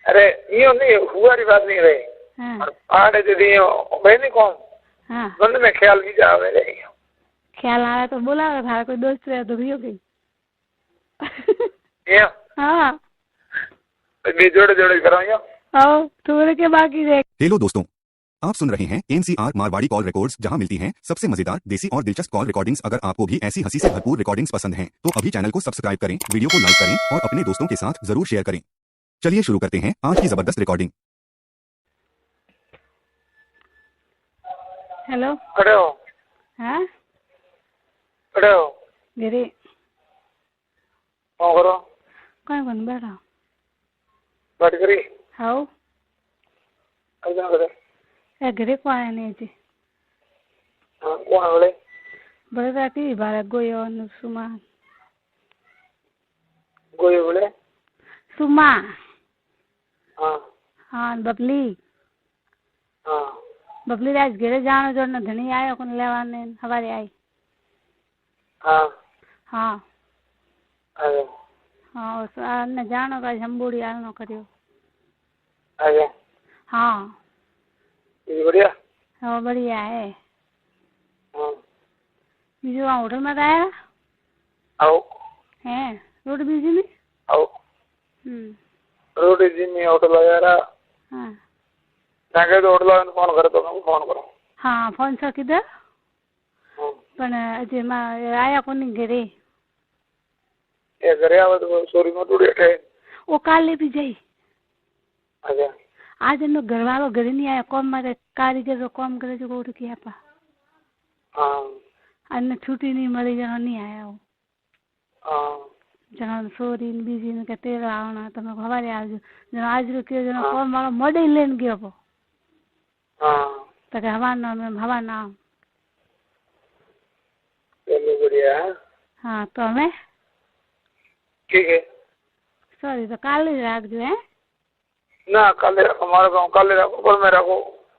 अरे यो नहीं हुआ बात नहीं रही। हाँ आड़े दीदी भाई नहीं कौन हाँ मन में ख्याल भी जावे रही। ख्याल आ रहा तो बोला था कोई दोस्त रहे तो भी हो गई। ये हाँ भी जोड़े जोड़े करो यो। आओ थोड़े के बाकी रह। हेलो दोस्तों, आप सुन रहे हैं एनसीआर मारवाड़ी कॉल रिकॉर्ड्स, जहां मिलती हैं सबसे मजेदार, देसी और दिलचस्प कॉल रिकॉर्डिंग्स। अगर आपको भी ऐसी हंसी से भरपूर रिकॉर्डिंग्स पसंद हैं, तो अभी चैनल को सब्सक्राइब करें, वीडियो को लाइक करें और अपने दोस्तों के साथ जरूर शेयर करें। चलिए शुरू करते हैं आज की जबरदस्त रिकॉर्डिंग। हेलो खड़े हो हाँ खड़े हो गिरी कौन करो कौन बैठा बात करी हाउ अगर करे ए गिरी को आया नहीं जी हाँ कौन बोले बड़े राती बारह गोयो न सुमा गोये बोले सुमा हाँ हाँ बबली हाँ बबली राज घेरे जानो जो न धनी आयो कोन लेवाने हवारे आई हाँ हाँ अरे हाँ उस न जानो का जम्बूड़ी आनो करियो अरे हाँ ये बढ़िया हाँ बढ़िया है हाँ बीजू वहाँ होटल में आया आओ है रोड बीजी में आओ रोटी जी में होटल वगैरह हाँ जाके तो होटल वाले फोन करे तो मैं फोन करूँ हाँ फोन सो किधर हाँ पण अजय मां आया कोनी घरे ये घरे आवे तो सोरी में टूटे थे वो काले भी जाई अच्छा आज एनो घरवालो घरे नहीं आया कोम मारे कारीगर रो काम करे जो कोठ किया पा हाँ अन्न छुट्टी नहीं मળી जनो नहीं आया वो हाँ जनो सोरी ने बीजी ने के तेरा आवना तमे हवारे आवजो जनो आज रो के जनो कोम वालो मोडे लेन गयो पो हाँ तो के हवाना में हवाना चलो बढ़िया हाँ तो हमें ठीक है सॉरी तो काले राख जो है ना काले रखो हमारे गाँव काले रखो पर मैं रखो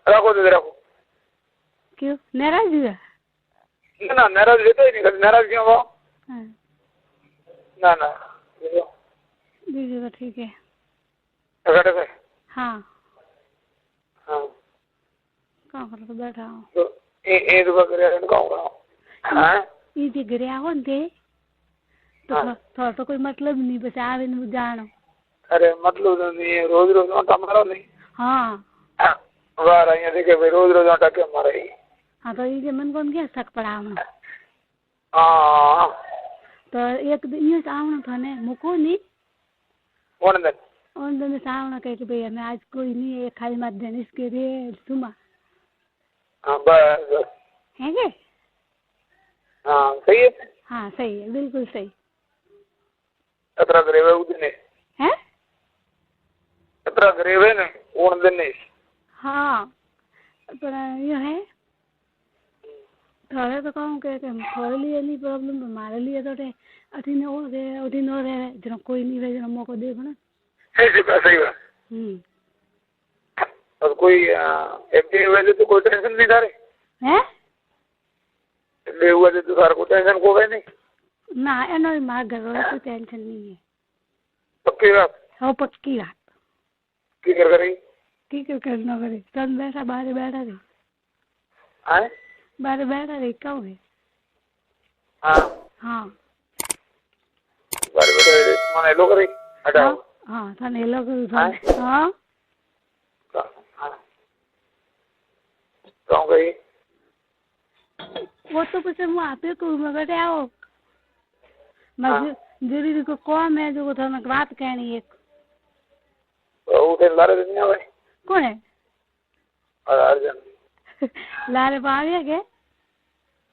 रखो दे रखो क्यों नाराज हुआ ना नाराज रहते ही नहीं कभी नाराज क्यों हो हाँ ना ना देखो बीजू तो ठीक है अगर है हाँ हाँ कहाँ करो तो बैठा हूँ तो ये दुकान करे तो कहाँ करो हाँ ये जे घरे आओ ने तो हाँ। थोड़ा तो कोई मतलब नहीं बस आवे न जानो अरे मतलब नहीं है रोज रोज आटा मारो नहीं हाँ वाह रही है देखे भाई रोज रोज आटा क्यों मारे हाँ तो ये मन कौन क्या शक पड़ा हूँ हाँ तो एक दिन ये सावण था ने मुको नहीं कौन दिन उन दिन सावण कह के भैया मैं आज कोई नहीं है खाली मत देने इसके रे सुमा हाँ बस है के हाँ सही है हाँ सही है बिल्कुल सही अतरा गरीब है उधर नहीं है अतरा गरीब है ना उन दिन नहीं हाँ पर ये है थोड़े तो कहूँ के थोड़े लिए नहीं प्रॉब्लम तो हमारे लिए तो अठी न हो रहे जनो कोई नहीं रहे जनो मौका देखो ना सही बात और कोई एमपी वजह तो कोई टेंशन नहीं था रे है ले हुआ तो सारा को टेंशन को गए नहीं ना एनो मार घर वाला कोई टेंशन नहीं है पक्की बात हो पक्की बात की कर रही की करना करे सन बैठा बाहर बैठा रही आए बाहर बैठा रही कब है हाँ हाँ बारे बारे माने लोग रही हटाओ हाँ थाने लोग हाँ हाँ कौन गई वो तो कुछ मैं आप ही को मगर आओ मैं जरूरी को कौन है जो थाने बात कहनी है उठे लारे दिन आवे कौन है अर्जन लारे पावे के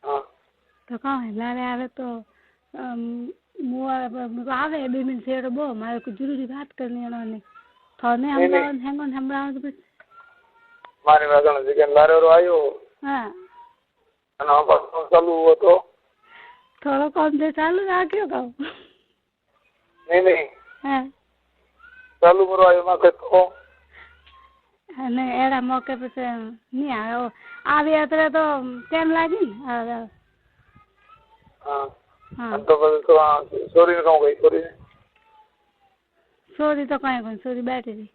हाँ तो कहाँ है लारे आवे तो मुआ आवे 2 मिनट से बो मारे को जरूरी बात करनी है उन्होंने थाने हम हैंगन हम तो मारे वाला जगह लारे और आयो हाँ ना बस चालू हुआ तो थोड़ा कम से चालू रखियो का नहीं हाँ चालू करो आयो ना कहतो नहीं एड़ा मौके पे से नहीं आया आवे तो टाइम लागी हाँ हाँ तो बस तो सोरी ने कहूँ गई सोरी सोरी तो कहीं कौन सोरी बैठी थी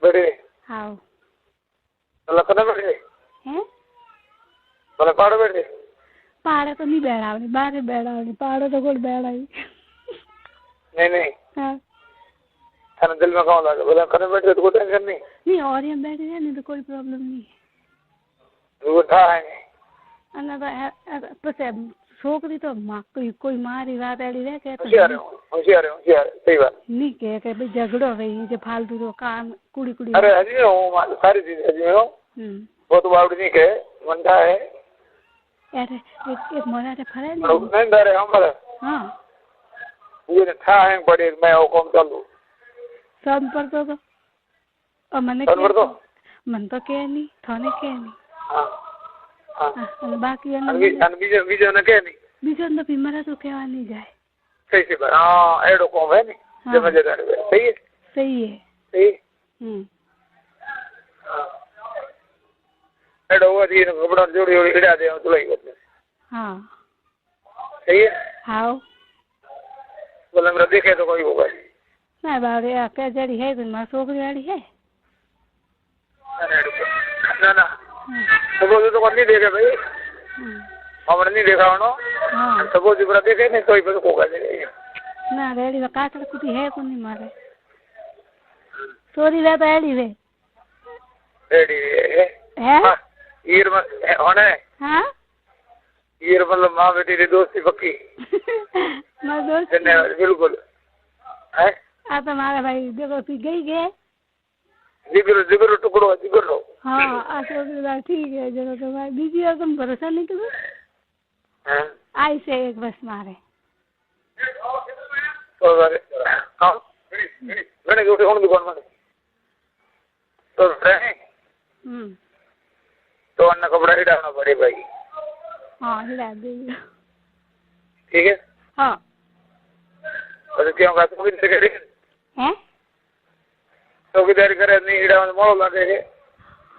बैठे आओ भला कने बैठे हैं भला पाड़ बैठे पाड़े तो नहीं बैठावनी बाहर बैठावनी पाड़े तो कोई बैठा ही नहीं हाँ थाने दिल में कौन लगा भला कने बैठे तो कोई टेंशन नहीं नहीं और यहाँ बैठे हैं नहीं तो कोई प्रॉब्लम नहीं है वो था है अन्ना तो पसे छोकरी तो कोई मारी बात ऐडी रहे के होशियार सही बात नहीं के भाई झगड़ो रही जो फालतू तो काम कुड़ी कुड़ी अरे हजी हूँ सारी चीज हजी हूँ बहुत बावड़ी नहीं के मनता है अरे एक मोरा रे फरे नहीं डरे हम भले हाँ ये था है बड़े मैं वो कौन चालू सब पर तो और मने तो मन तो के नहीं थाने के नहीं हाँ बाकी बीजो न के नहीं बीजो तो बीमारा तो केवा नहीं जाए सही से बात हाँ एडो कौन है नहीं जब मजेदार सही है सही एडो वो दी कपड़ा जोड़ी जोड़ी इड़ा दे तो लगी बात हाँ सही है हाँ बोले मेरा देखे तो कोई होगा ना बावड़े क्या जड़ी है तुम छोकरी वाली है ना सपोज तो नहीं देखे भाई हमने नहीं देखा हाँ सपोज पूरा देखे नहीं कोई को होगा ना रेडी में काकड़ कुटी है को नहीं मारे सोरी वे तो एडी वे रेडी है ईर होने हाँ ईर मतलब माँ बेटी की दोस्ती पक्की मैं दोस्त बिल्कुल है आ तो मारे भाई देखो पी गई जिगर टुकड़ो जिगर लो हाँ आ ठीक है चलो तो भाई बीजी और तुम भरोसा नहीं करो आई से एक बस मारे तो हाँ मैंने उठे कौन दुकान में तो तो अन्ना कपड़ा ही डालना पड़े भाई हाँ हिला देगा ठीक है हाँ तो क्यों का तुम इधर करे हैं चौकीदारी करे नहीं हिड़ा में मोड़ लगे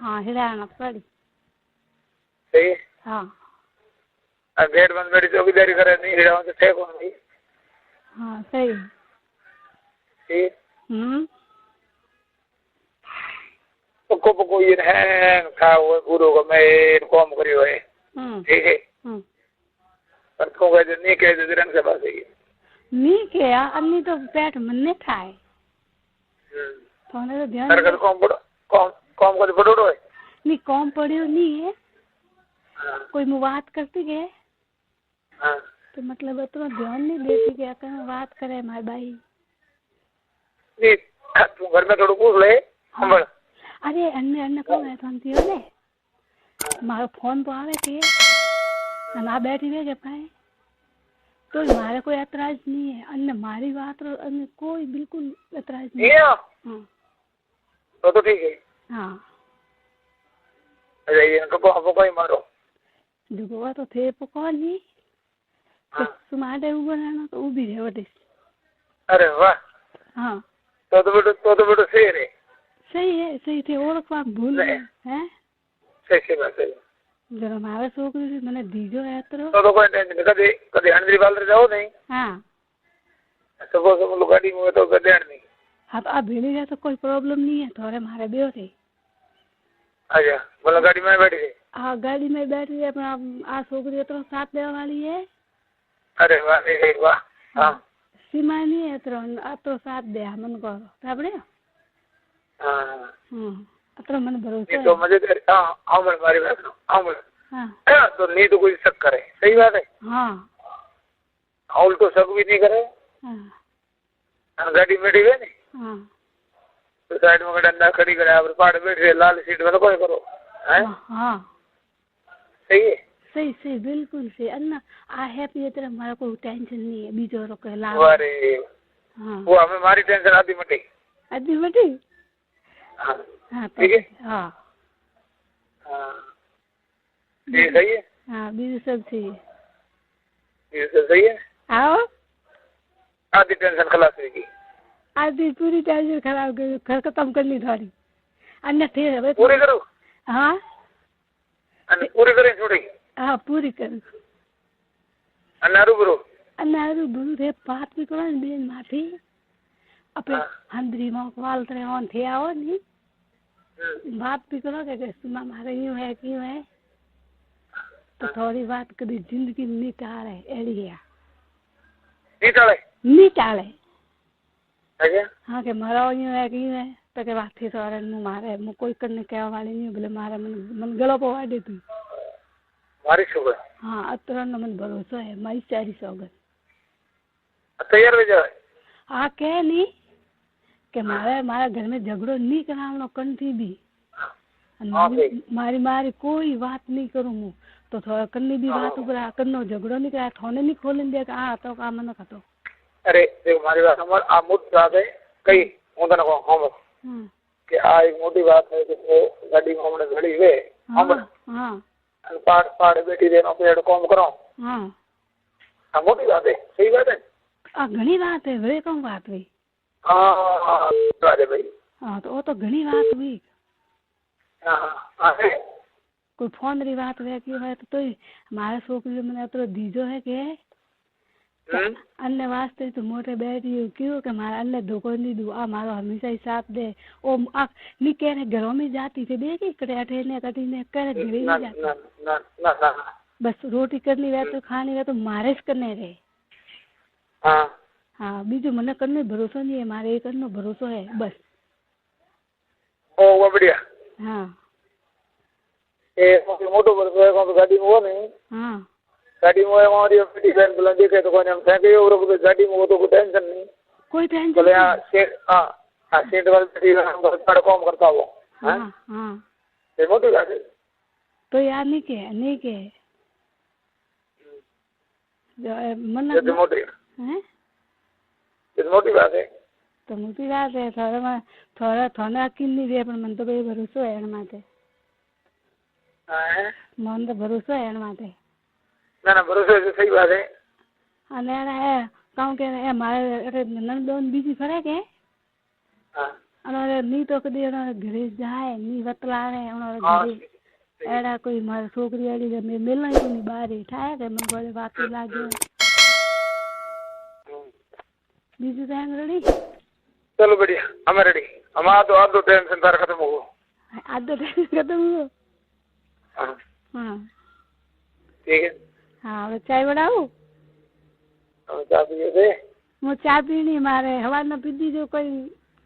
हाँ हिलाना पड़ी सही है हाँ गेट बंद बैठी चौकीदारी करे नहीं हिड़ा में तो थे कौन नहीं हाँ सही ठीक पक्को पक्को ये है खा हुआ पूरो को मैं कॉम करी हुए ठीक है पर तो कहे नहीं कहे तो रंग से बात है नहीं क्या अन्नी तो पेट मन्ने खाए तो ध्यान सरकार कॉम को पड़ो है नहीं कॉम पड़ियो नहीं है कोई मैं बात करती है तो मतलब इतना ध्यान नहीं देती कि अगर बात करे हमारे भाई नहीं तू घर में थोड़ा पूछ ले हम अरे अन्य अन्य कौन है तुम थियो ने मारो फोन तो आवे के ना बैठी रहे के पाए तो हमारे कोई ऐतराज नहीं है अन्य हमारी बात और अन्य कोई बिल्कुल ऐतराज नहीं है तो ठीक है हाँ अरे ये को कोई मारो दुगवा तो थे पकड़ नहीं तो सुमारे ऊपर रहना तो वो भी है वटे अरे वाह हाँ तो बेटो सही है सही थे और बात भूल गए हैं सही बात है जरा हमारे छोकरी मैंने दीजो है तो कोई टेंशन कदे कदे हंड्री बाल जाओ नहीं हाँ सपोज हम लोग गाड़ी में तो कदे नहीं हाँ तो अब भेड़ी जाए तो कोई प्रॉब्लम नहीं है थोड़े हमारे बेहो थे अच्छा बोला गाड़ी में बैठ गए हाँ गाड़ी में बैठ गए अपना आ छोकरी तो साथ देने वाली है अरे वाह हाँ सीमा नहीं है तो साथ दे मन को ताबड़े हाँ अतर मन भरोसा तो मजेदार हाँ हमारी बात हाँ तो नहीं तो कोई शक करे सही बात है हाँ उल्टो शक भी नहीं करे गाड़ी बैठी गए नहीं तो साइड में डंडा खड़ी करे आप पहाड़ बैठ गए लाल सीट में तो कोई करो है सही है सही बिल्कुल सही अन्ना आ हैप्पी है तेरा हमारा कोई टेंशन नहीं है बीजो रो के ला अरे वो हमें हमारी टेंशन आधी मटी हाँ ठीक है हाँ ये सही है हाँ बीजो सब सही है ये सब सही है आओ आधी टेंशन खलास होगी आधी पूरी टेंशन खराब कर खत्म करनी थोड़ी अन्य थे पूरी करो हाँ पूरी करें छोड़ी हाँ पूरी करो अनारू बुरु थे बात भी करो बेन माथी अपने हंद्री में वाल तरे ऑन थे आओ नहीं बात भी करो कि सुना मारे यूं है क्यों है तो थोड़ी बात कभी जिंदगी नहीं टाले एड़ी है नहीं टाले हाँ के मारा यूं है क्यों है तो के बात थी सारे नु मारे मु कोई करने क्या वाली नहीं बोले मारे मन गलो पवा दे तू मारी सुगर हाँ अतरा न मन भरोसा है मारी सारी सौगन तैयार हो जाए आ के नहीं के मारा घर में झगड़ो नहीं करावनो कंठी भी मारी कोई बात नहीं करूँ हूँ तो थोड़ा कन्नी भी बात ऊपर करनो झगड़ो नहीं करा थोने नहीं खोलन दे आ तो का मन खातो अरे देखो मारी बात हमर आ मोटी बात है कई हूं तने को हम कि आ एक मोटी बात है कि गाड़ी में हमने घड़ी वे हम हां पाड़ बैठी देनो पेड़ काम करो हां आ मोटी बात है सही बात है आ घणी बात है वे कौन बात हुई हां बात है भाई हां तो वो तो घणी बात हुई हां कोई फोन री बात वे की है तो हमारा छोकरी मैंने तो दीजो है के अन्य वास्ते तो मोटे बैठी क्यों कि मारा अन्य धोखो नहीं दू आ मारो हमेशा ही साथ दे ओ नी कह रहे घरों में जाती थे देखी कटे अठेने कटी ने कह घरे नहीं जाती ना बस रोटी करनी वे तो खानी वे तो मारे करने रे हाँ हाँ बीजो मने करने भरोसा नहीं है मारे करनो भरोसा है बस ओ वो बढ़िया हाँ ए मोटो भरोसा है तो गाड़ी में हो नहीं हाँ गाड़ी में हमारी बेटी बहन बुला देखे तो कोने हम फेंके और गाड़ी में वो तो कोई टेंशन नहीं कोई टेंशन बोले हां सीट हां सीट वाली बेटी हम बड़ा काम करता हो हां हां ये मोटी बात है तो यार नहीं के जो मन ये मोटी हैं ये मोटी बात है तो मोटी बात है थोड़ा अकील नहीं रे पण मन तो भाई भरोसा है एन माटे हां मन तो भरोसा है एन माटे ना भरोसा से सही बात है अने है कहूं के ए मारे अरे नंदोन बीजी फरे के हां अरे नी तो कदी घरे जाए नी वतलावे घरे एड़ा कोई मार छोकरी आड़ी में मिलना ही नहीं बाहर ही ठाए के मन बोले बात लागे बीजी टाइम रेडी चलो बढ़िया हम रेडी हम आधो टेंशन तार खत्म हो आधो टेंशन खत्म हो हां ठीक है हाँ चाय बनाऊ चाय पीए थे मु चाय पीनी मारे हवा न पीधी जो कोई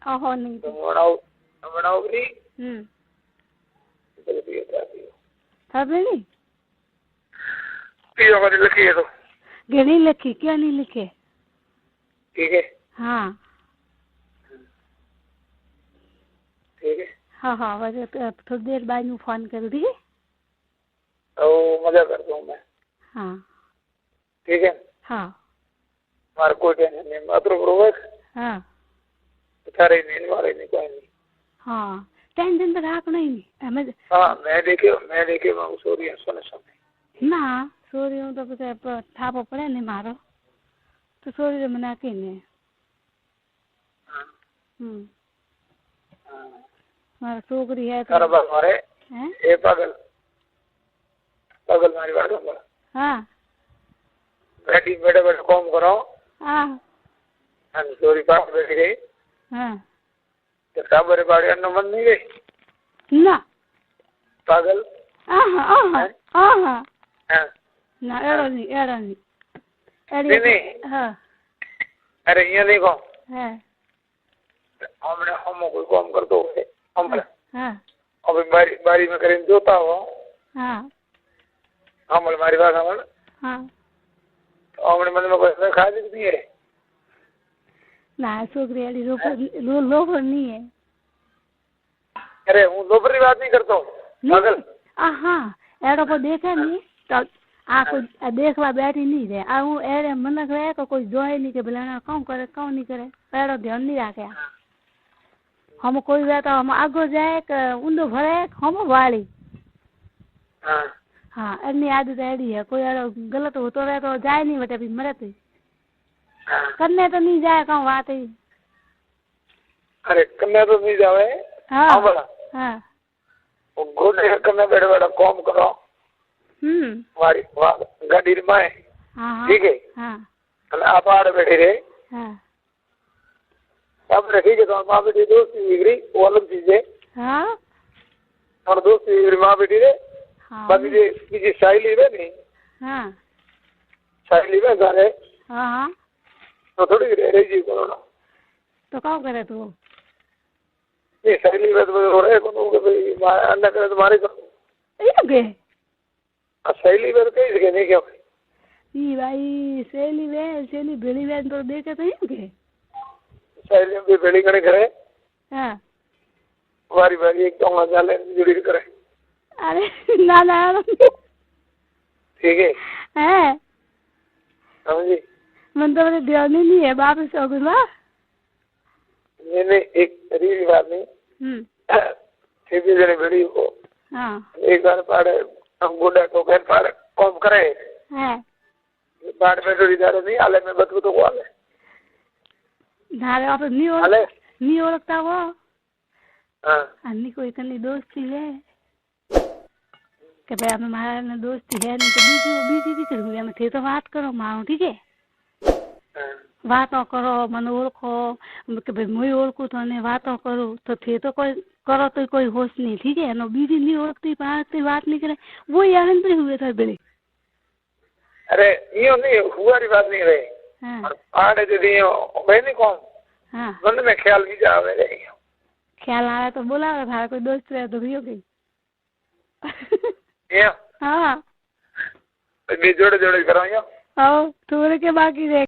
ओहो नहीं तो बनाओ भी चलो पिए चाय पियो था पीनी पियो कर लिखी है तो नहीं लिखी क्या नहीं लिखे ठीक है हाँ ठीक है हाँ वजह थोड़ी देर बाद में फोन करूँ ठीक है मजा करता हूँ मैं हाँ ठीक है हाँ मारे कोई टेंशन नहीं मात्र बरोबर हाँ सारे नहीं मारे नहीं कोई नहीं हाँ टेंशन तो रखना ही नहीं हमें हाँ मैं देखे मैं सोरी सोने समय ना सोरी हूँ तो पता थापो पड़े नहीं मारो तो सोरी तो मना के नहीं मारा छोकरी है तो मारे ए पागल मारी बात होगा हाँ बैठी बैठे काम करो हाँ चोरी पास बैठ गई हाँ तो साबरे बाड़ी अन्न मन नहीं गई ना पागल ना एड़ो नहीं नहीं हाँ अरे ये नहीं को है हमने हम कोई काम कर दो हम हाँ अभी बारी में करें जोता हो हाँ हम हमारी बात हम हाँ हमने मन में कोई खा दी है ना छोकरी वाली लोफर नहीं है अरे हूँ लोफर बात नहीं करता हूँ पागल हाँ एड़ो को देखे नहीं तो आ कोई देखवा बैठी नहीं रहे आ हूँ एड़े मनक रहे तो कोई जोए नहीं के भला कौन करे कौन नहीं करे एड़ो ध्यान नहीं रखे हम कोई वे तो हम आगो जाए ऊंधो भरे हम वाली हाँ एनी आदत एड़ी है कोई एड़ो गलत होतो रहे तो जाए नहीं बेटे भी मरे तो करने तो नहीं जाए कहूँ बात ही अरे करने तो नहीं जावे हाँ हाँ घोड़े करने बैठे बैठा काम करो हमारी गाड़ी में ठीक है हाँ आप आड़ बैठे रहे हाँ अब ठीक है तो माँ बेटी दोस्ती बिगड़ी वो अलग चीज है हाँ और दोस्त मेरी माँ बेटी रे हाँ बाकी जी साइली है नहीं हाँ साइली में घर है हाँ हाँ तो थोड़ी रह रही जी कौन तो क्या करे तू नहीं साइली में तो हो रहे कौन के भाई अन्ना करे तुम्हारे को ये के साइली में तो कहीं से नहीं क्यों ई भाई सेली भेड़ी वे तो देखे तो ये के साइली में बेड़ी करे घरे हाँ वारी वारी एक तो मजा ले जुड़ी करे अरे ना ना ठीक है समझी मन तो मेरे ध्यान ही नहीं है बाप से हो गया मैंने एक रील बात नहीं सीधी जने बेड़ी को हाँ एक बार पाड़े हम गुंडा को कहन पाड़े कॉम करे है बाढ़ में जोड़ी दारे नहीं आले में बतबू तो को आले धारे आप नहीं ओळखता वो हाँ अन्नी कोई कनी दोस्ती है कि भाई हमें हमारा ना दोस्ती है नहीं तो बीजी की करूँगी हमें थे तो बात करो मारो ठीक है वातो करो मन ओळखो कि भाई मैं ओळखू तो ने वातो करूँ तो थे तो कोई करो तो कोई होश नहीं ठीक है नो बीजी नहीं ओळखती बात नहीं करे वो यार हुए थे बेड़े अरे यो नहीं हुआ री बात नहीं रही हाँ पाड़े जो दियो मैं नहीं कौन हाँ मन में ख्याल नहीं जावे रे ख्याल आ रहा तो बोला था कोई दोस्त रहे तो भी हो गई ये हाँ मैं जोड़े जोड़े कराऊंगा और थोड़े के बाकी रह